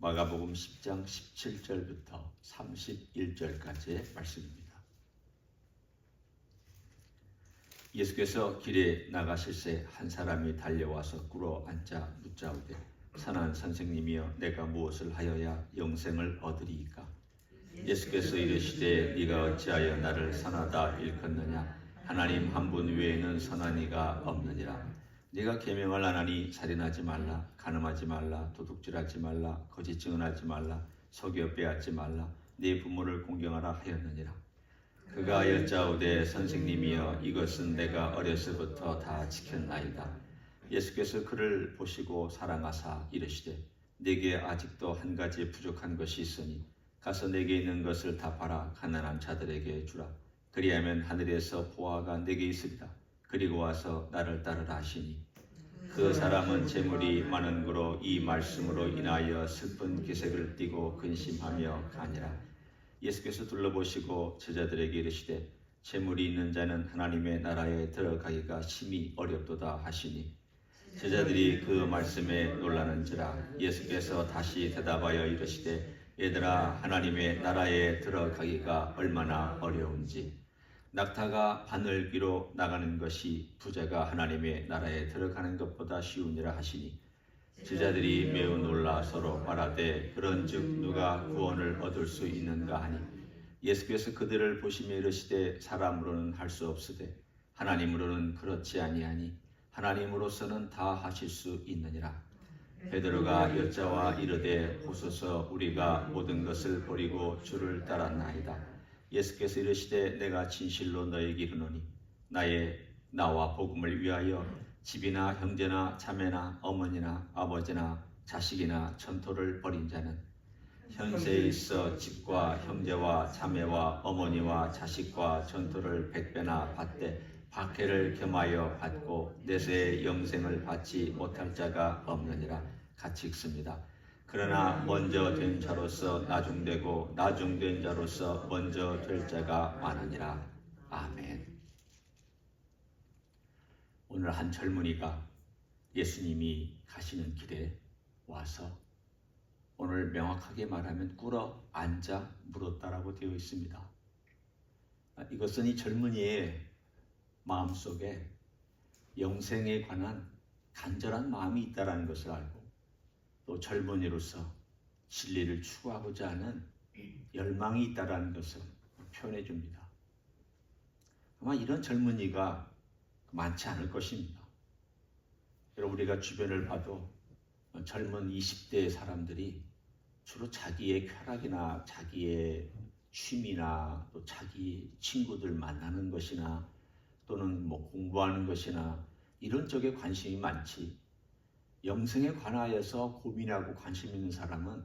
마가복음 10장 17절부터 31절까지의 말씀입니다. 예수께서 길에 나가실새 한 사람이 달려와서 꿇어 앉아 묻자오되 선한 선생님이여 내가 무엇을 하여야 영생을 얻으리이까? 예수께서 이르시되 네가 어찌하여 나를 선하다 일컫느냐? 하나님 한 분 외에는 선한 이가 없느니라. 네가 계명을 안 하니 살인하지 말라, 간음하지 말라, 도둑질하지 말라, 거짓 증언하지 말라, 속여 빼앗지 말라, 네 부모를 공경하라 하였느니라. 그가 여짜오되 선생님이여 이것은 내가 어려서부터 다 지켰나이다. 예수께서 그를 보시고 사랑하사 이르시되 네게 아직도 한 가지 부족한 것이 있으니 가서 네게 있는 것을 다 팔아 가난한 자들에게 주라. 그리하면 하늘에서 보화가 네게 있으리라. 그리고 와서 나를 따르라 하시니 그 사람은 재물이 많은 고로 이 말씀으로 인하여 슬픈 기색을 띠고 근심하며 가니라. 예수께서 둘러보시고 제자들에게 이르시되 재물이 있는 자는 하나님의 나라에 들어가기가 심히 어렵도다 하시니 제자들이 그 말씀에 놀라는지라. 예수께서 다시 대답하여 이르시되 얘들아 하나님의 나라에 들어가기가 얼마나 어려운지 낙타가 바늘귀로 나가는 것이 부자가 하나님의 나라에 들어가는 것보다 쉬우니라 하시니 제자들이 매우 놀라 서로 말하되 그런즉 누가 구원을 얻을 수 있는가 하니 예수께서 그들을 보시며 이르시되 사람으로는 할 수 없으되 하나님으로는 그렇지 아니하니 하나님으로서는 다 하실 수 있느니라. 베드로가 여짜와 이르되 보소서 우리가 모든 것을 버리고 주를 따랐나이다. 예수께서 이르시되 내가 진실로 너에게 이르노니 나와 복음을 위하여 집이나 형제나 자매나 어머니나 아버지나 자식이나 전토를 벌인 자는 현세에 있어 집과 형제와 자매와 어머니와 자식과 전토를 100배나 받되 박해를 겸하여 받고 내세의 영생을 받지 못할 자가 없느니라. 같이 읽습니다. 그러나 먼저 된 자로서 나중되고 나중된 자로서 먼저 될 자가 많으니라. 아멘. 오늘 한 젊은이가 예수님이 가시는 길에 와서 오늘 명확하게 말하면 꿇어 앉아 물었다라고 되어 있습니다. 이것은 이 젊은이의 마음속에 영생에 관한 간절한 마음이 있다는 것을 알고 또 젊은이로서 진리를 추구하고자 하는 열망이 있다는 것을 표현해 줍니다. 아마 이런 젊은이가 많지 않을 것입니다. 여러분 우리가 주변을 봐도 젊은 20대 사람들이 주로 자기의 쾌락이나 자기의 취미나 또 자기 친구들 만나는 것이나 또는 공부하는 것이나 이런 쪽에 관심이 많지 영생에 관하여서 고민하고 관심 있는 사람은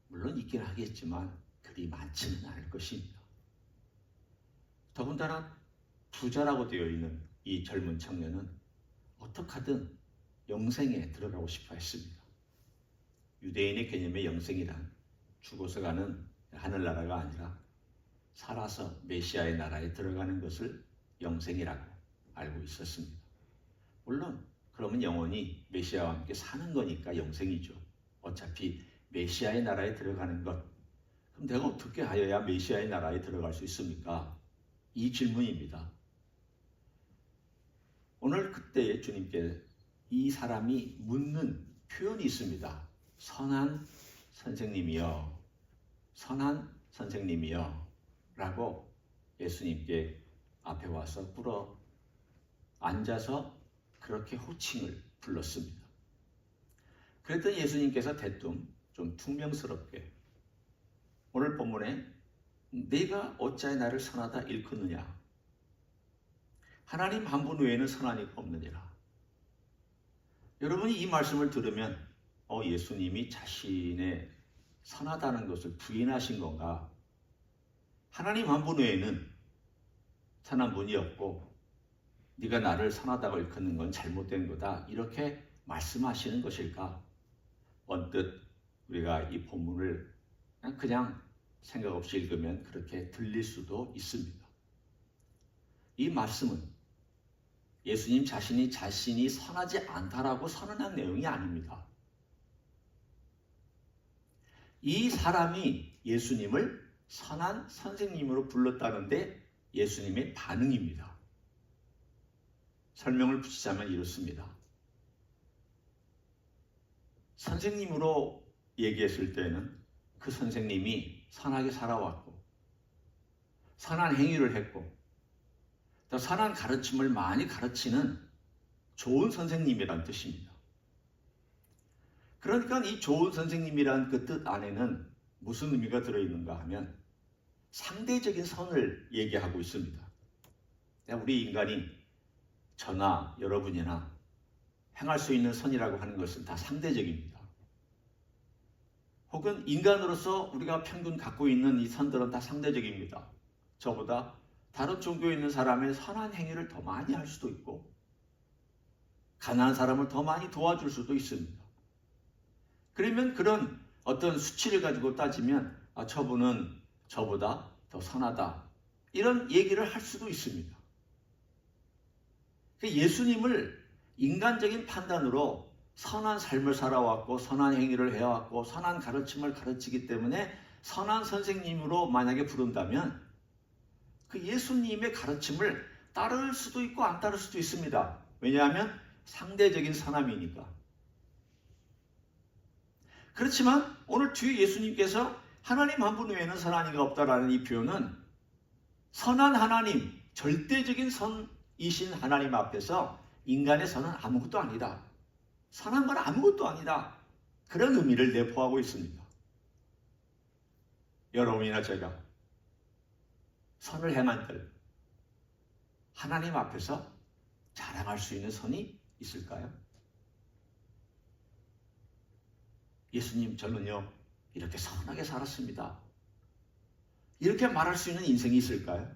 물론 있긴 하겠지만 그리 많지는 않을 것입니다. 더군다나 부자라고 되어 있는 이 젊은 청년은 어떻게 하든 영생에 들어가고 싶어 했습니다. 유대인의 개념의 영생이란 죽어서 가는 하늘나라가 아니라 살아서 메시아의 나라에 들어가는 것을 영생이라고 알고 있었습니다. 물론 그러면 영원히 메시아와 함께 사는 거니까 영생이죠. 어차피 메시아의 나라에 들어가는 것. 그럼 내가 어떻게 하여야 메시아의 나라에 들어갈 수 있습니까? 이 질문입니다. 오늘 그때 주님께 이 사람이 묻는 표현이 있습니다. 선한 선생님이여, 선한 선생님이여 라고 예수님께 앞에 와서 꿇어 앉아서 그렇게 호칭을 불렀습니다. 그랬더니 예수님께서 대뜸 좀 퉁명스럽게 오늘 본문에 네가 어찌하여 나를 선하다 일컫느냐? 하나님 한 분 외에는 선한 이가 없느니라. 여러분이 이 말씀을 들으면 예수님이 자신의 선하다는 것을 부인하신 건가? 하나님 한 분 외에는 선한 분이 없고 네가 나를 선하다고 일컫는 건 잘못된 거다. 이렇게 말씀하시는 것일까? 언뜻 우리가 이 본문을 그냥 생각 없이 읽으면 그렇게 들릴 수도 있습니다. 이 말씀은 예수님 자신이 선하지 않다라고 선언한 내용이 아닙니다. 이 사람이 예수님을 선한 선생님으로 불렀다는데 예수님의 반응입니다. 설명을 붙이자면 이렇습니다. 선생님으로 얘기했을 때는 그 선생님이 선하게 살아왔고 선한 행위를 했고 또 선한 가르침을 많이 가르치는 좋은 선생님이란 뜻입니다. 그러니까 이 좋은 선생님이란 그 뜻 안에는 무슨 의미가 들어있는가 하면 상대적인 선을 얘기하고 있습니다. 우리 인간이 저나 여러분이나 행할 수 있는 선이라고 하는 것은 다 상대적입니다. 혹은 인간으로서 우리가 평균 갖고 있는 이 선들은 다 상대적입니다. 저보다 다른 종교에 있는 사람의 선한 행위를 더 많이 할 수도 있고 가난한 사람을 더 많이 도와줄 수도 있습니다. 그러면 그런 어떤 수치를 가지고 따지면 저분은 저보다 더 선하다 이런 얘기를 할 수도 있습니다. 예수님을 인간적인 판단으로 선한 삶을 살아왔고 선한 행위를 해왔고 선한 가르침을 가르치기 때문에 선한 선생님으로 만약에 부른다면 그 예수님의 가르침을 따를 수도 있고 안 따를 수도 있습니다. 왜냐하면 상대적인 선함이니까. 그렇지만 오늘 뒤에 예수님께서 하나님 한 분 외에는 선한 이가 없다라는 이 표현은 선한 하나님, 절대적인 선이신 하나님 앞에서 인간의 선은 아무것도 아니다. 선한 건 아무것도 아니다. 그런 의미를 내포하고 있습니다. 여러분이나 제가 선을 행한들 하나님 앞에서 자랑할 수 있는 선이 있을까요? 예수님 저는요 이렇게 선하게 살았습니다. 이렇게 말할 수 있는 인생이 있을까요?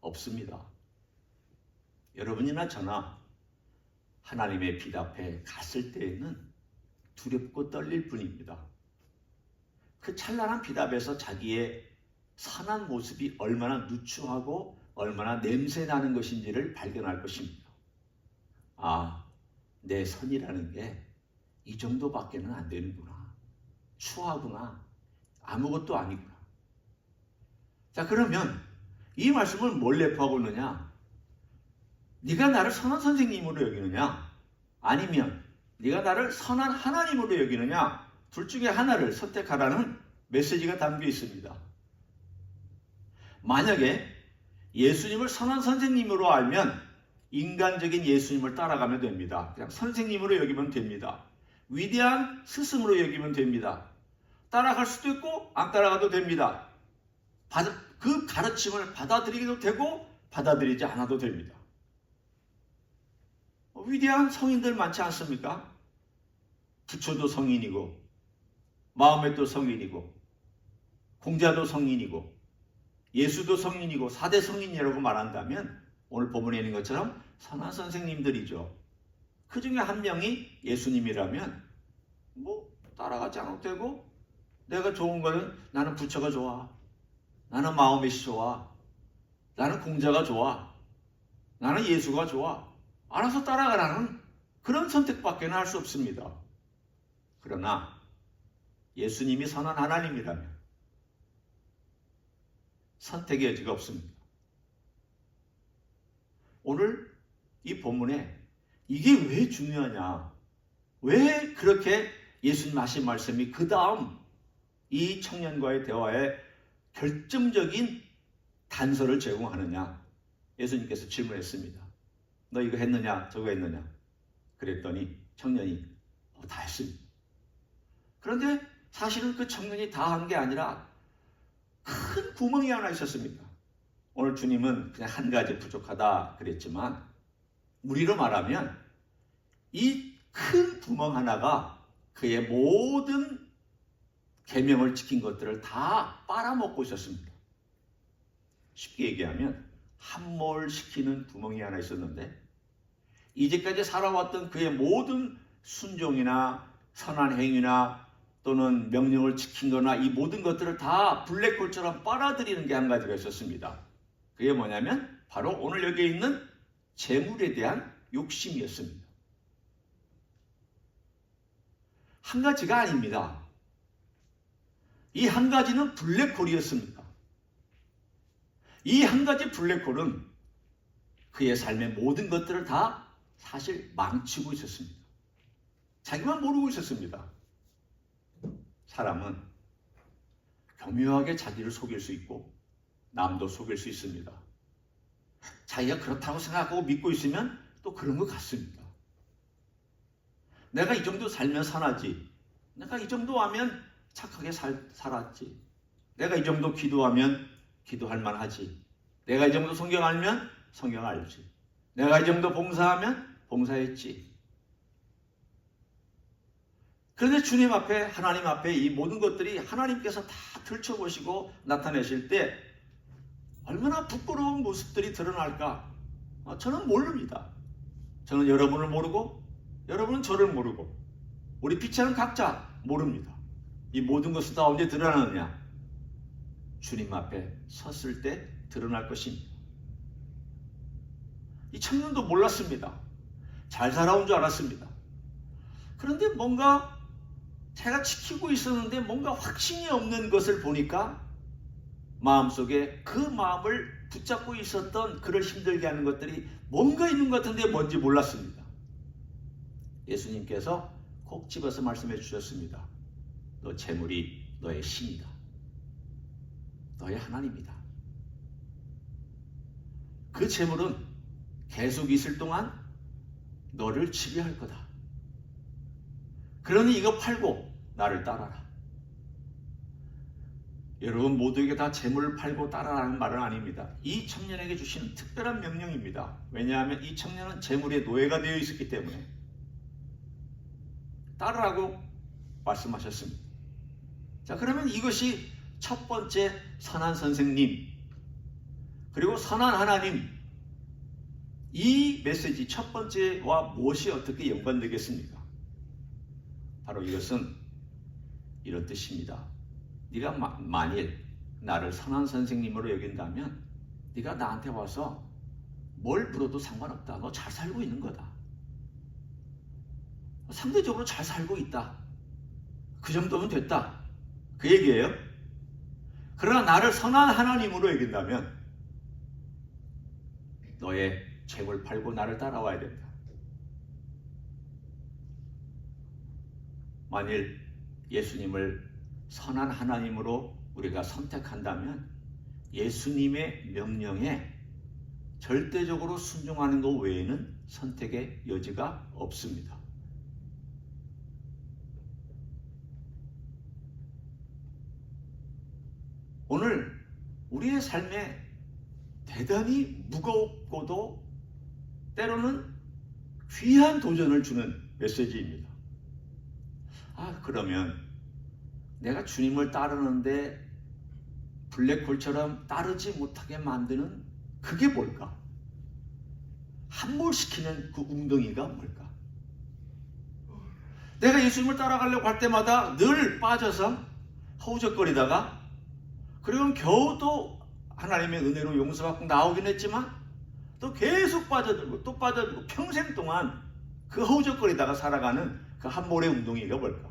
없습니다. 여러분이나 저나 하나님의 빛 앞에 갔을 때에는 두렵고 떨릴 뿐입니다. 그 찬란한 빛 앞에서 자기의 선한 모습이 얼마나 누추하고 얼마나 냄새나는 것인지를 발견할 것입니다. 내 선이라는 게 이 정도밖에는 안 되는구나. 추하구나. 아무것도 아니구나. 자, 그러면 이 말씀을 뭘 내포하고 있느냐? 네가 나를 선한 선생님으로 여기느냐? 아니면 네가 나를 선한 하나님으로 여기느냐? 둘 중에 하나를 선택하라는 메시지가 담겨 있습니다. 만약에 예수님을 선한 선생님으로 알면 인간적인 예수님을 따라가면 됩니다. 그냥 선생님으로 여기면 됩니다. 위대한 스승으로 여기면 됩니다. 따라갈 수도 있고 안 따라가도 됩니다. 그 가르침을 받아들이기도 되고 받아들이지 않아도 됩니다. 위대한 성인들 많지 않습니까? 부처도 성인이고 마호메도 성인이고 공자도 성인이고 예수도 성인이고 4대 성인이라고 말한다면 오늘 본문에 있는 것처럼 선한 선생님들이죠. 그 중에 한 명이 예수님이라면 따라가지 않아도 되고 내가 좋은 거는 나는 부처가 좋아. 나는 마호메이 좋아. 나는 공자가 좋아. 나는 예수가 좋아. 알아서 따라가라는 그런 선택밖에는 할 수 없습니다. 그러나 예수님이 선한 하나님이라면 선택의 여지가 없습니다. 오늘 이 본문에 이게 왜 중요하냐? 왜 그렇게 예수님 하신 말씀이 그 다음 이 청년과의 대화에 결정적인 단서를 제공하느냐? 예수님께서 질문했습니다. 너 이거 했느냐? 저거 했느냐? 그랬더니 청년이 다 했습니다. 그런데 사실은 그 청년이 다 한 게 아니라 큰 구멍이 하나 있었습니다. 오늘 주님은 그냥 한 가지 부족하다 그랬지만 우리로 말하면 이 큰 구멍 하나가 그의 모든 계명을 지킨 것들을 다 빨아먹고 있었습니다. 쉽게 얘기하면 함몰시키는 구멍이 하나 있었는데 이제까지 살아왔던 그의 모든 순종이나 선한 행위나 또는 명령을 지킨 거나 이 모든 것들을 다 블랙홀처럼 빨아들이는 게 한 가지가 있었습니다. 그게 뭐냐면 바로 오늘 여기에 있는 재물에 대한 욕심이었습니다. 한 가지가 아닙니다. 이 한 가지는 블랙홀이었습니다. 이 한 가지 블랙홀은 그의 삶의 모든 것들을 다 사실 망치고 있었습니다. 자기만 모르고 있었습니다. 사람은 교묘하게 자기를 속일 수 있고 남도 속일 수 있습니다. 자기가 그렇다고 생각하고 믿고 있으면 또 그런 것 같습니다. 내가 이 정도 살면 선하지. 내가 이 정도 하면 착하게 살았지. 내가 이 정도 기도하면 기도할 만하지. 내가 이 정도 성경 알면 성경 알지. 내가 이 정도 봉사하면 봉사했지. 그런데 주님 앞에, 하나님 앞에 이 모든 것들이 하나님께서 다 들춰보시고 나타내실 때 얼마나 부끄러운 모습들이 드러날까? 저는 모릅니다. 저는 여러분을 모르고 여러분은 저를 모르고 우리 피차는 각자 모릅니다. 이 모든 것은 다 언제 드러나느냐? 주님 앞에 섰을 때 드러날 것입니다. 이 청년도 몰랐습니다. 잘 살아온 줄 알았습니다. 그런데 뭔가 제가 지키고 있었는데 뭔가 확신이 없는 것을 보니까 마음속에 그 마음을 붙잡고 있었던 그를 힘들게 하는 것들이 뭔가 있는 것 같은데 뭔지 몰랐습니다. 예수님께서 콕 집어서 말씀해 주셨습니다. 너 재물이 너의 신이다. 너의 하나님이다. 그 재물은 계속 있을 동안 너를 지배할 거다. 그러니 이거 팔고 나를 따라라. 여러분 모두에게 다 재물을 팔고 따라라는 말은 아닙니다. 이 청년에게 주시는 특별한 명령입니다. 왜냐하면 이 청년은 재물의 노예가 되어 있었기 때문에 따르라고 말씀하셨습니다. 자, 그러면 이것이 첫 번째 선한 선생님 그리고 선한 하나님, 이 메시지 첫 번째와 무엇이 어떻게 연관되겠습니까? 바로 이것은 이런 뜻입니다. 네가 만일 나를 선한 선생님으로 여긴다면 네가 나한테 와서 뭘 물어도 상관없다. 너 잘 살고 있는 거다. 상대적으로 잘 살고 있다. 그 정도면 됐다. 그 얘기예요. 그러나 나를 선한 하나님으로 여긴다면 너의 재물 팔고 나를 따라와야 된다. 만일 예수님을 선한 하나님으로 우리가 선택한다면 예수님의 명령에 절대적으로 순종하는 것 외에는 선택의 여지가 없습니다. 오늘 우리의 삶에 대단히 무겁고도 때로는 귀한 도전을 주는 메시지입니다. 그러면 내가 주님을 따르는데 블랙홀처럼 따르지 못하게 만드는 그게 뭘까? 함몰시키는 그 웅덩이가 뭘까? 내가 예수님을 따라가려고 할 때마다 늘 빠져서 허우적거리다가 그리고 겨우 또 하나님의 은혜로 용서받고 나오긴 했지만 또 계속 빠져들고 또 빠져들고 평생 동안 그 허우적거리다가 살아가는 그 함몰의 웅덩이가 뭘까?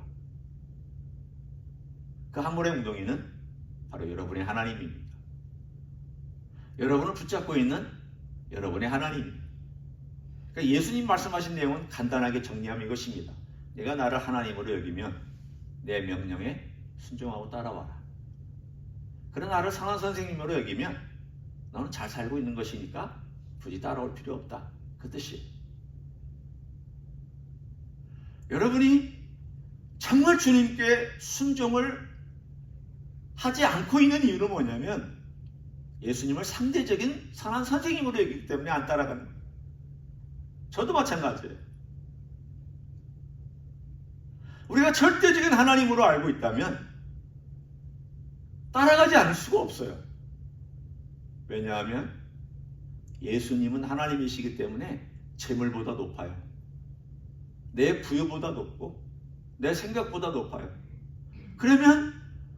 그 함몰의 웅덩이는 바로 여러분의 하나님입니다. 여러분을 붙잡고 있는 여러분의 하나님입니다. 그러니까 예수님 말씀하신 내용은 간단하게 정리하면 이것입니다. 내가 나를 하나님으로 여기면 내 명령에 순종하고 따라와라. 그러나 나를 선한 선생님으로 여기면 너는 잘 살고 있는 것이니까 굳이 따라올 필요 없다. 그 뜻이에요. 여러분이 정말 주님께 순종을 하지 않고 있는 이유는 뭐냐면 예수님을 상대적인 선한 선생님으로 여기기 때문에 안 따라가는 거예요. 저도 마찬가지예요. 우리가 절대적인 하나님으로 알고 있다면 따라가지 않을 수가 없어요. 왜냐하면 예수님은 하나님이시기 때문에 재물보다 높아요. 내 부여보다 높고 내 생각보다 높아요. 그러면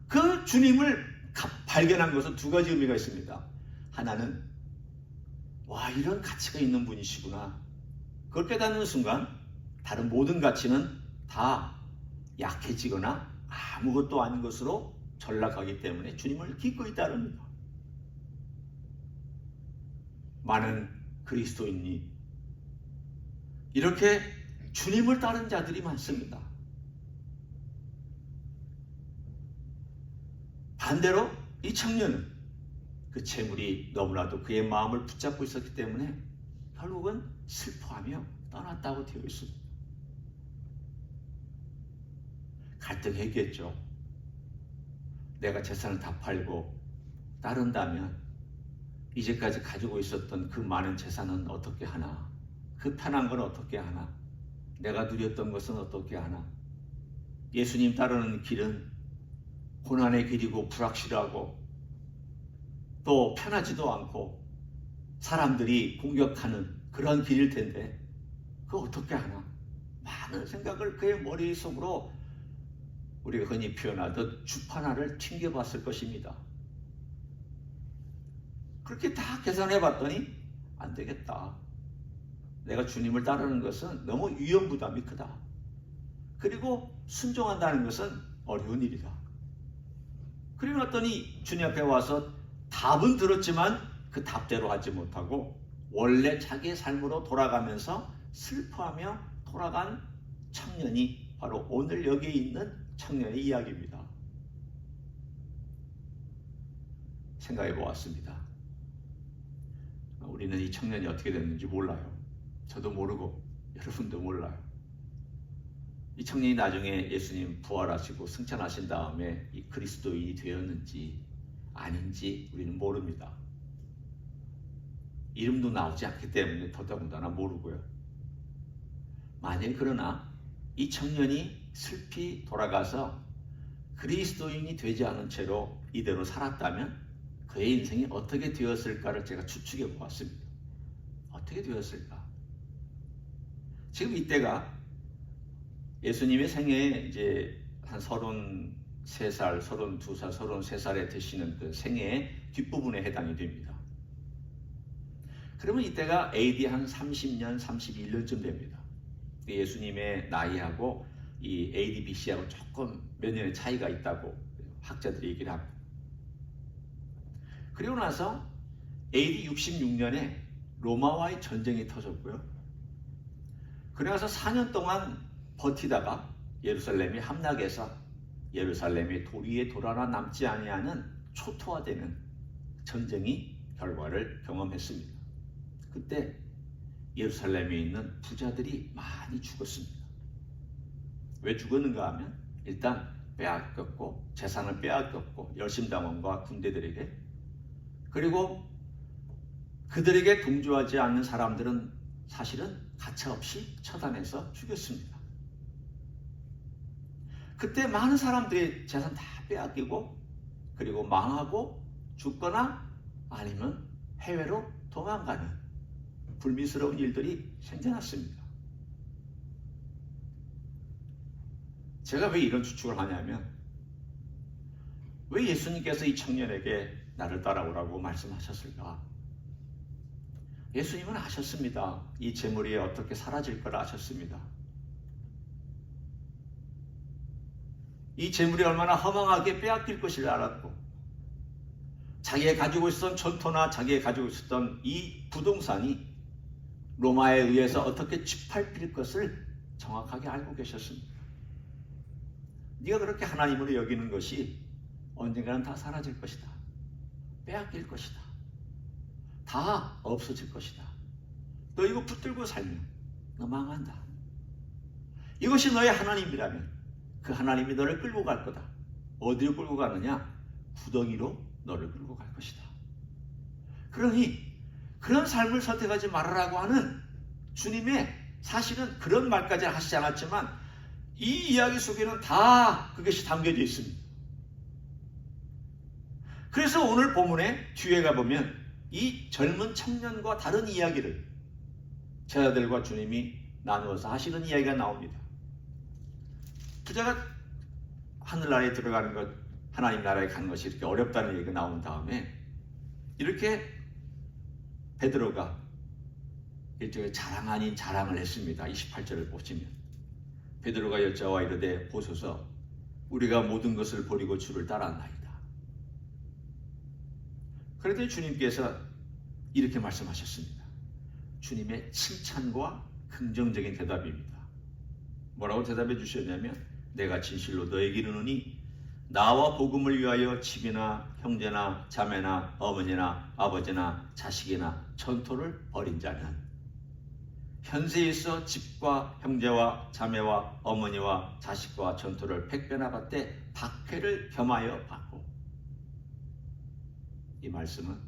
그 주님을 발견한 것은 두 가지 의미가 있습니다. 하나는 와, 이런 가치가 있는 분이시구나. 그걸 깨닫는 순간 다른 모든 가치는 다 약해지거나 아무것도 아닌 것으로 전락하기 때문에 주님을 기꺼이 따릅니다. 많은 그리스도인이 이렇게 주님을 따른 자들이 많습니다. 반대로 이 청년은 그 재물이 너무나도 그의 마음을 붙잡고 있었기 때문에 결국은 슬퍼하며 떠났다고 되어 있습니다. 갈등했겠죠. 내가 재산을 다 팔고 따른다면 이제까지 가지고 있었던 그 많은 재산은 어떻게 하나? 그 편한 건 어떻게 하나? 내가 누렸던 것은 어떻게 하나? 예수님 따르는 길은 고난의 길이고 불확실하고 또 편하지도 않고 사람들이 공격하는 그런 길일 텐데 그거 어떻게 하나? 많은 생각을 그의 머릿속으로 우리가 흔히 표현하듯 주파나를 튕겨봤을 것입니다. 그렇게 다 계산해 봤더니 안 되겠다. 내가 주님을 따르는 것은 너무 위험 부담이 크다. 그리고 순종한다는 것은 어려운 일이다. 그리고 났더니 주님 앞에 와서 답은 들었지만 그 답대로 하지 못하고 원래 자기의 삶으로 돌아가면서 슬퍼하며 돌아간 청년이 바로 오늘 여기에 있는 청년의 이야기입니다. 생각해 보았습니다. 우리는 이 청년이 어떻게 됐는지 몰라요. 저도 모르고 여러분도 몰라요. 이 청년이 나중에 예수님 부활하시고 승천하신 다음에 이 그리스도인이 되었는지 아닌지 우리는 모릅니다. 이름도 나오지 않기 때문에 더더군다나 모르고요. 만일 그러나 이 청년이 슬피 돌아가서 그리스도인이 되지 않은 채로 이대로 살았다면 그의 인생이 어떻게 되었을까를 제가 추측해 보았습니다. 어떻게 되었을까? 지금 이때가 예수님의 생애에 이제 한 33살, 32살, 33살에 되시는 그 생애의 뒷부분에 해당이 됩니다. 그러면 이때가 AD 한 30년, 31년쯤 됩니다. 예수님의 나이하고 이 AD BC하고 조금 몇 년의 차이가 있다고 학자들이 얘기를 합니다. 그리고 나서 AD 66년에 로마와의 전쟁이 터졌고요. 그래서 4년 동안 버티다가 예루살렘이 함락해서 예루살렘의 도리에 돌아나 남지 아니하는 초토화되는 전쟁이 결과를 경험했습니다. 그때 예루살렘에 있는 부자들이 많이 죽었습니다. 왜 죽었는가 하면 일단 빼앗겼고 재산을 빼앗겼고 열심당원과 군대들에게, 그리고 그들에게 동조하지 않는 사람들은 사실은 가차없이 처단해서 죽였습니다. 그때 많은 사람들이 재산 다 빼앗기고 그리고 망하고 죽거나 아니면 해외로 도망가는 불미스러운 일들이 생겨났습니다. 제가 왜 이런 추측을 하냐면, 왜 예수님께서 이 청년에게 나를 따라오라고 말씀하셨을까? 예수님은 아셨습니다. 이 재물이 어떻게 사라질 걸 아셨습니다. 이 재물이 얼마나 허망하게 빼앗길 것을 알았고, 자기가 가지고 있었던 전토나 자기가 가지고 있었던 이 부동산이 로마에 의해서 어떻게 짓밟힐 것을 정확하게 알고 계셨습니다. 네가 그렇게 하나님으로 여기는 것이 언젠가는 다 사라질 것이다. 빼앗길 것이다. 다 없어질 것이다. 너 이거 붙들고 살면 너 망한다. 이것이 너의 하나님이라면 그 하나님이 너를 끌고 갈 거다. 어디로 끌고 가느냐? 구덩이로 너를 끌고 갈 것이다. 그러니 그런 삶을 선택하지 말아라고 하는 주님의, 사실은 그런 말까지 하시지 않았지만 이 이야기 속에는 다 그것이 담겨져 있습니다. 그래서 오늘 본문에 뒤에 가보면 이 젊은 청년과 다른 이야기를 제자들과 주님이 나누어서 하시는 이야기가 나옵니다. 부자가 하늘나라에 들어가는 것, 하나님 나라에 가는 것이 이렇게 어렵다는 얘기가 나온 다음에 이렇게 베드로가 일종의 자랑 아닌 자랑을 했습니다. 28절을 보시면 베드로가 여자와 이르되 보소서 우리가 모든 것을 버리고 주를 따랐나이다. 그런데 주님께서 이렇게 말씀하셨습니다. 주님의 칭찬과 긍정적인 대답입니다. 뭐라고 대답해 주셨냐면 내가 진실로 너에게 이르노니 나와 복음을 위하여 집이나 형제나 자매나 어머니나 아버지나 자식이나 전토를 벌인 자는 현세에 있어 집과 형제와 자매와 어머니와 자식과 전토를 100배나 받되 박해를 겸하여 받고, 이 말씀은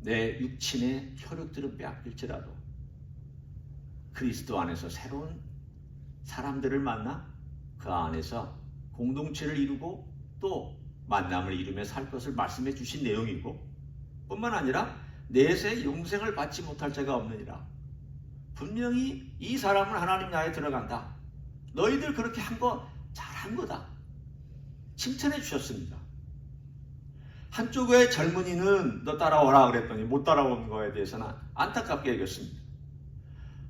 내 육친의 혈육들은 빼앗길지라도 그리스도 안에서 새로운 사람들을 만나 그 안에서 공동체를 이루고 또 만남을 이루며 살 것을 말씀해 주신 내용이고, 뿐만 아니라 내세 영생을 받지 못할 자가 없느니라. 분명히 이 사람은 하나님 나라에 들어간다. 너희들 그렇게 한 거 잘한 거다. 칭찬해 주셨습니다. 한쪽의 젊은이는 너 따라오라 그랬더니 못 따라오는 거에 대해서는 안타깝게 여겼습니다.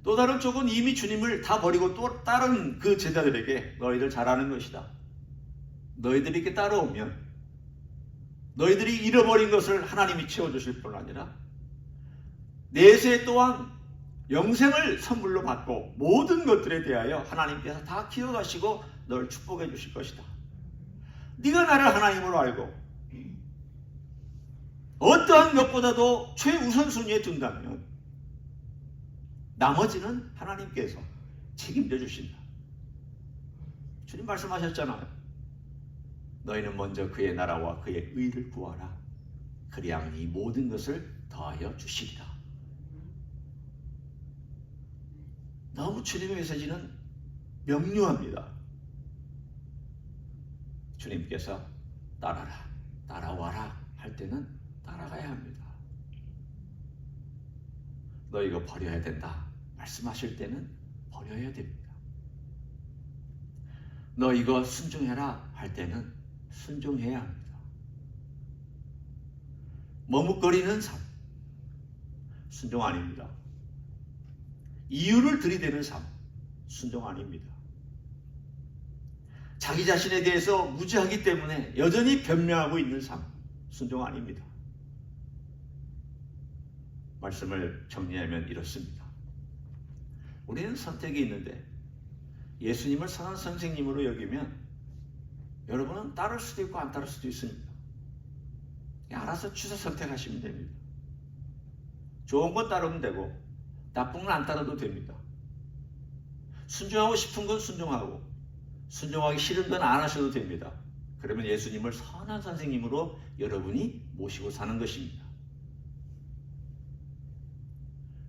또 다른 쪽은 이미 주님을 다 버리고 또 다른 그 제자들에게 너희들 잘하는 것이다. 너희들이 이렇게 따라오면 너희들이 잃어버린 것을 하나님이 채워주실 뿐 아니라 내세 또한 영생을 선물로 받고 모든 것들에 대하여 하나님께서 다 기억하시고 널 축복해 주실 것이다. 네가 나를 하나님으로 알고 어떠한 것보다도 최우선순위에 둔다면 나머지는 하나님께서 책임져 주신다. 주님 말씀하셨잖아요. 너희는 먼저 그의 나라와 그의 의를 구하라. 그리하면 이 모든 것을 더하여 주시리라. 너무 주님의 메시지는 명료합니다. 주님께서 따라라, 따라와라 할 때는 따라가야 합니다. 너 이거 버려야 된다 말씀하실 때는 버려야 됩니다. 너 이거 순종해라 할 때는 순종해야 합니다. 머뭇거리는 삶, 순종 아닙니다. 이유를 들이대는 삶, 순종 아닙니다. 자기 자신에 대해서 무지하기 때문에 여전히 변명하고 있는 삶, 순종 아닙니다. 말씀을 정리하면 이렇습니다. 우리는 선택이 있는데 예수님을 선한 선생님으로 여기면 여러분은 따를 수도 있고 안 따를 수도 있습니다. 알아서 취사 선택하시면 됩니다. 좋은 건 따르면 되고 나쁜 건 안 따라도 됩니다. 순종하고 싶은 건 순종하고 순종하기 싫은 건 안 하셔도 됩니다. 그러면 예수님을 선한 선생님으로 여러분이 모시고 사는 것입니다.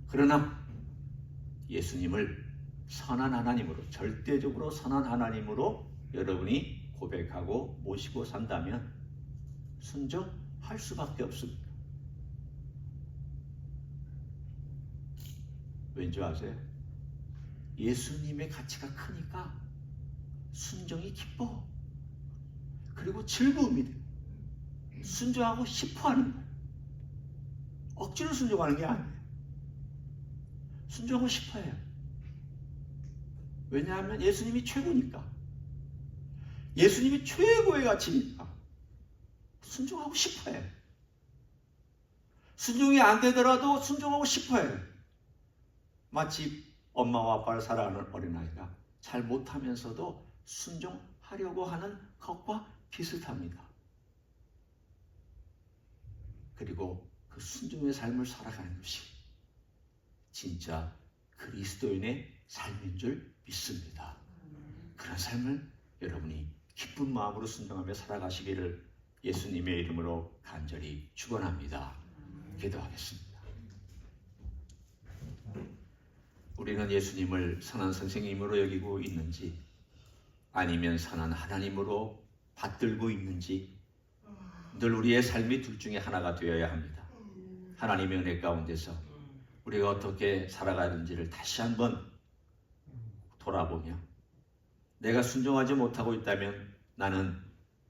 그러나 예수님을 선한 하나님으로, 절대적으로 선한 하나님으로 여러분이 고백하고 모시고 산다면 순종할 수밖에 없습니다. 왠지 아세요? 예수님의 가치가 크니까 순종이 기뻐. 그리고 즐거움이 돼요. 순종하고 싶어 하는 거예요. 억지로 순종하는 게 아니에요. 순종하고 싶어 해요. 왜냐하면 예수님이 최고니까. 예수님이 최고의 가치니까 순종하고 싶어 해요. 순종이 안 되더라도 순종하고 싶어 해요. 마치 엄마와 아빠를 사랑하는 어린아이가 잘 못하면서도 순종하려고 하는 것과 비슷합니다. 그리고 그 순종의 삶을 살아가는 것이 진짜 그리스도인의 삶인 줄 믿습니다. 그런 삶을 여러분이 기쁜 마음으로 순종하며 살아가시기를 예수님의 이름으로 간절히 축원합니다. 기도하겠습니다. 우리는 예수님을 선한 선생님으로 여기고 있는지 아니면 선한 하나님으로 받들고 있는지 늘 우리의 삶이 둘 중에 하나가 되어야 합니다. 하나님의 은혜 가운데서 우리가 어떻게 살아가는지를 다시 한번 돌아보며 내가 순종하지 못하고 있다면 나는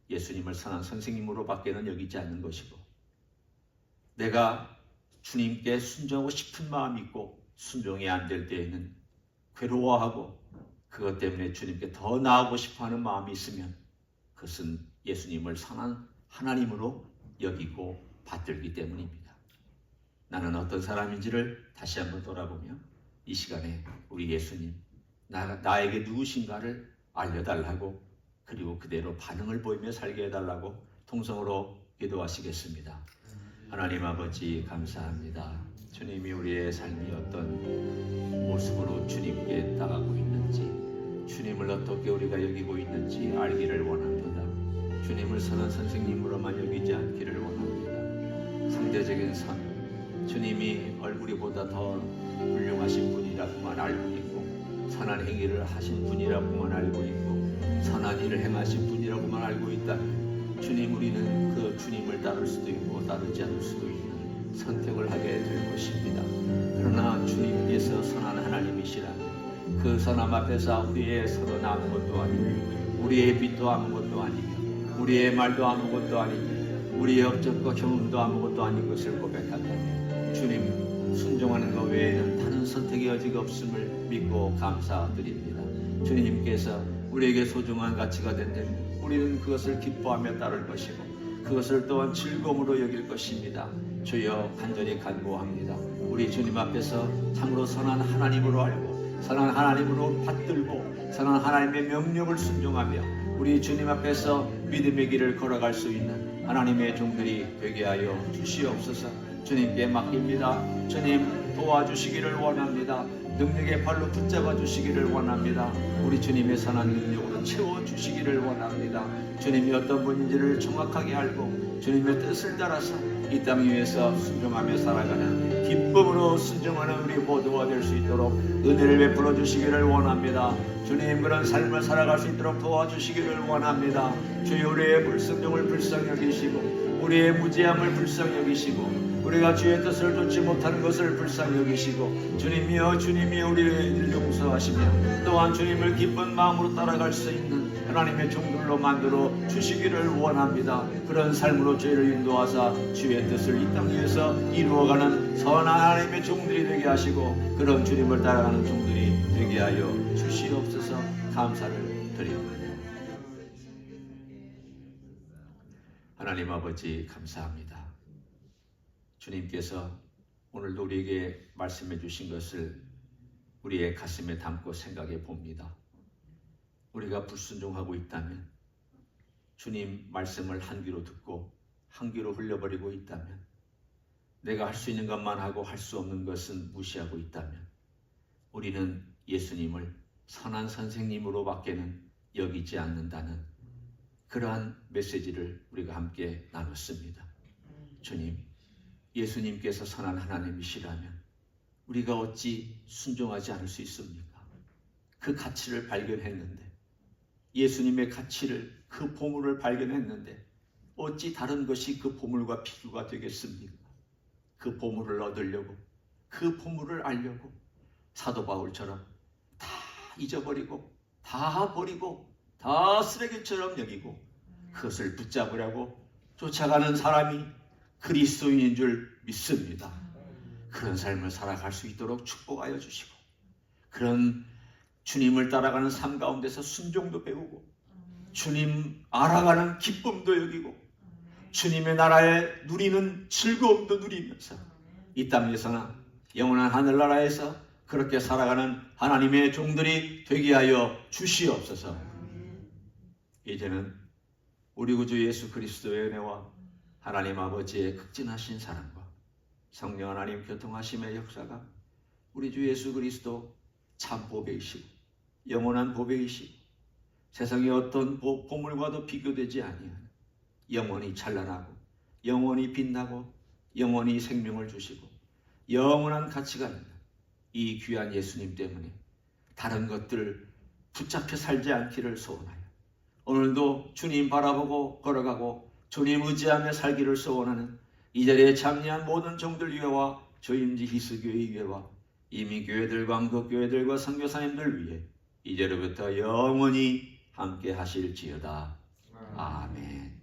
예수님을 선한 선생님으로 밖에는 여기지 않는 것이고, 내가 주님께 순종하고 싶은 마음이 있고 순종이 안 될 때에는 괴로워하고 그것 때문에 주님께 더 나아가고 싶어하는 마음이 있으면 그것은 예수님을 선한 하나님으로 여기고 받들기 때문입니다. 나는 어떤 사람인지를 다시 한번 돌아보며 이 시간에 우리 예수님 나에게 누구신가를 알려달라고, 그리고 그대로 반응을 보이며 살게 해달라고 통성으로 기도하시겠습니다. 하나님 아버지, 감사합니다. 주님이 우리의 삶이 어떤 모습으로 주님께 나가고 있는지, 주님을 어떻게 우리가 여기고 있는지 알기를 원합니다. 주님을 선한 선생님으로만 여기지 않기를 원합니다. 상대적인 선, 주님이 얼굴이보다 더 훌륭하신 분이라고만 알고 있고, 선한 행위를 하신 분이라고만 알고 있고, 선한 일을 행하신 분이라고만 알고 있다면 주님, 우리는 그 주님을 따를 수도 있고 따르지 않을 수도 있는 선택을 하게 될 것입니다. 그러나 주님께서 선한 하나님이시라면 그 선함 앞에서 우리의 선은 아무것도 아니고, 우리의 빛도 아무것도 아니고, 우리의 말도 아무것도 아니고, 우리의 업적과 경험도 아무것도 아닌 것을 고백한다면 주님, 순종하는 것 외에는 다른 선택의 여지가 없음을 믿고 감사드립니다. 주님께서 우리에게 소중한 가치가 된다면 우리는 그것을 기뻐하며 따를 것이고, 그것을 또한 즐거움으로 여길 것입니다. 주여, 간절히 간구합니다. 우리 주님 앞에서 참으로 선한 하나님으로 알고, 선한 하나님으로 받들고, 선한 하나님의 명령을 순종하며 우리 주님 앞에서 믿음의 길을 걸어갈 수 있는 하나님의 종들이 되게 하여 주시옵소서. 주님께 맡깁니다. 주님, 도와주시기를 원합니다. 능력의 발로 붙잡아 주시기를 원합니다. 우리 주님의 선한 능력으로 채워주시기를 원합니다. 주님이 어떤 분인지를 정확하게 알고 주님의 뜻을 따라서 이 땅 위에서 순종하며 살아가는, 기쁨으로 순종하는 우리 모두가 될 수 있도록 은혜를 베풀어 주시기를 원합니다. 주님, 그런 삶을 살아갈 수 있도록 도와주시기를 원합니다. 주여, 우리의 불순종을 불쌍히 여기시고, 우리의 무지함을 불쌍히 여기시고, 우리가 주의 뜻을 좇지 못하는 것을 불쌍히 여기시고, 주님이여 우리를 용서하시며 또한 주님을 기쁜 마음으로 따라갈 수 있는 하나님의 종들로 만들어 주시기를 원합니다. 그런 삶으로 저희를 인도하사 주의 뜻을 이 땅 위에서 이루어가는 선한 하나님의 종들이 되게 하시고, 그런 주님을 따라가는 종들이 되게 하여 주시옵소서. 감사를 드립니다. 하나님 아버지, 감사합니다. 주님께서 오늘도 우리에게 말씀해 주신 것을 우리의 가슴에 담고 생각해 봅니다. 우리가 불순종하고 있다면, 주님 말씀을 한 귀로 듣고 한 귀로 흘려버리고 있다면, 내가 할 수 있는 것만 하고 할 수 없는 것은 무시하고 있다면, 우리는 예수님을 선한 선생님으로 밖에는 여기지 않는다는 그러한 메시지를 우리가 함께 나눴습니다. 주님, 예수님께서 선한 하나님이시라면 우리가 어찌 순종하지 않을 수 있습니까? 그 가치를 발견했는데, 예수님의 가치를, 그 보물을 발견했는데 어찌 다른 것이 그 보물과 비교가 되겠습니까? 그 보물을 얻으려고, 그 보물을 알려고 사도 바울처럼 다 잊어버리고 다 버리고 다 쓰레기처럼 여기고 그것을 붙잡으려고 쫓아가는 사람이 그리스도인인 줄 믿습니다. 그런 삶을 살아갈 수 있도록 축복하여 주시고, 그런 주님을 따라가는 삶 가운데서 순종도 배우고, 주님 알아가는 기쁨도 여기고, 주님의 나라에 누리는 즐거움도 누리면서 이 땅에서나 영원한 하늘나라에서 그렇게 살아가는 하나님의 종들이 되게 하여 주시옵소서. 이제는 우리 구주 예수 그리스도의 은혜와 하나님 아버지의 극진하신 사랑과 성령 하나님 교통하심의 역사가 우리 주 예수 그리스도 참 보배이시고 영원한 보배이시고 세상의 어떤 보물과도 비교되지 아니하는 영원히 찬란하고 영원히 빛나고 영원히 생명을 주시고 영원한 가치가 있는 이 귀한 예수님 때문에 다른 것들 붙잡혀 살지 않기를 소원하여 오늘도 주님 바라보고 걸어가고 주님 의지하며 살기를 소원하는 이 자리에 참여한 모든 종들 위에와 조임지 희수교회 위에와 이미 교회들과 한국교회들과 선교사님들 위해 이제로부터 영원히 함께 하실지어다. 아멘.